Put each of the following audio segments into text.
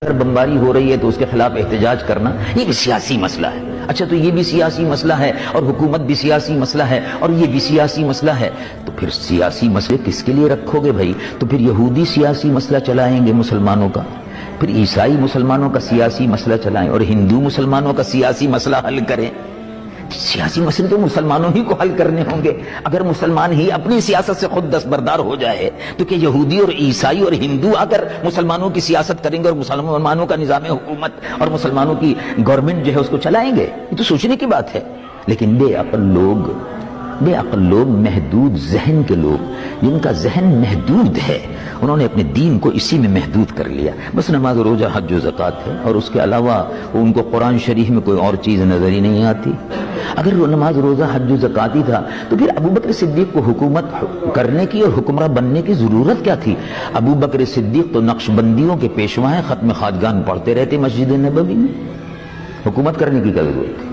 اگر بمباری ہو رہی ہے تو اس کے خلاف احتجاج کرنا یہ بھی سیاسی مسئلہ ہے. اچھا تو یہ بھی سیاسی مسئلہ ہے اور حکومت بھی سیاسی مسئلہ ہے اور یہ بھی سیاسی مسئلہ ہے, تو پھر سیاسی مسئلے کس کے لیے رکھو گے بھائی؟ تو پھر یہودی سیاسی مسئلہ چلائیں گے مسلمانوں کا, پھر عیسائی مسلمانوں کا سیاسی مسئلہ چلائیں, اور ہندو مسلمانوں کا سیاسی مسئلہ حل کریں. سیاسی مسئلے تو مسلمانوں ہی کو حل کرنے ہوں گے. اگر مسلمان ہی اپنی سیاست سے خود دستبردار ہو جائے تو کہ یہودی اور عیسائی اور ہندو آ کر مسلمانوں کی سیاست کریں گے اور مسلمانوں کا نظام حکومت اور مسلمانوں کی گورنمنٹ جو ہے اس کو چلائیں گے؟ یہ تو سوچنے کی بات ہے. لیکن بے عقل لوگ محدود ذہن کے لوگ, جن کا ذہن محدود ہے, انہوں نے اپنے دین کو اسی میں محدود کر لیا. بس نماز روزہ حج و زکوٰۃ ہے, اور اس کے علاوہ ان کو قرآن شریف میں کوئی اور چیز نظر ہی نہیں آتی. اگر وہ نماز روزہ حج و زکوٰۃ ہی تھا تو پھر ابو بکر صدیق کو حکومت کرنے کی اور حکمراں بننے کی ضرورت کیا تھی؟ ابو بکر صدیق تو نقش بندیوں کے پیشوا ہیں, ختم خواجگان پڑھتے رہتے مسجد نبوی میں, حکومت کرنے کی کیا ضرورت تھی؟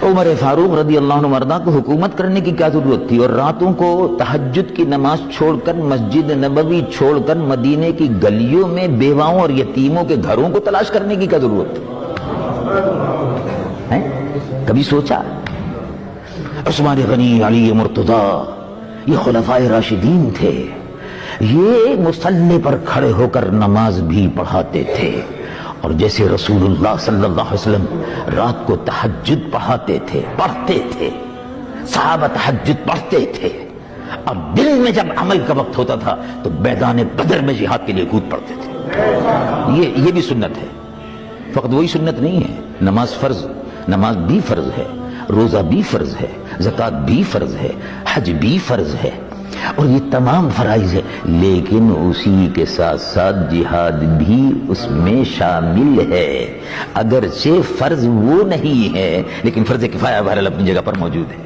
عمر فاروق رضی اللہ عنہ مرضا کو حکومت کرنے کی کیا ضرورت تھی؟ اور راتوں کو تہجد کی نماز چھوڑ کر, مسجد نبوی چھوڑ کر, مدینے کی گلیوں میں بیواؤں اور یتیموں کے گھروں کو تلاش کرنے کی کیا ضرورت تھی؟ کبھی سوچا؟ عثمان غنی, علی مرتضی, یہ خلفائے راشدین تھے, یہ مصلی پر کھڑے ہو کر نماز بھی پڑھاتے تھے, اور جیسے رسول اللہ صلی اللہ علیہ وسلم رات کو تہجد پڑھتے تھے, صحابہ تہجد پڑھتے تھے, اور دل میں جب عمل کا وقت ہوتا تھا تو میدان بدر میں جہاد کے لیے کود پڑتے تھے. یہ بھی سنت ہے, فقط وہی سنت نہیں ہے. نماز بھی فرض ہے, روزہ بھی فرض ہے, زکوٰۃ بھی فرض ہے, حج بھی فرض ہے, اور یہ تمام فرائض ہے. لیکن اسی کے ساتھ ساتھ جہاد بھی اس میں شامل ہے. اگرچہ فرض وہ نہیں ہے لیکن فرض کفایہ بہرحال اپنی جگہ پر موجود ہے.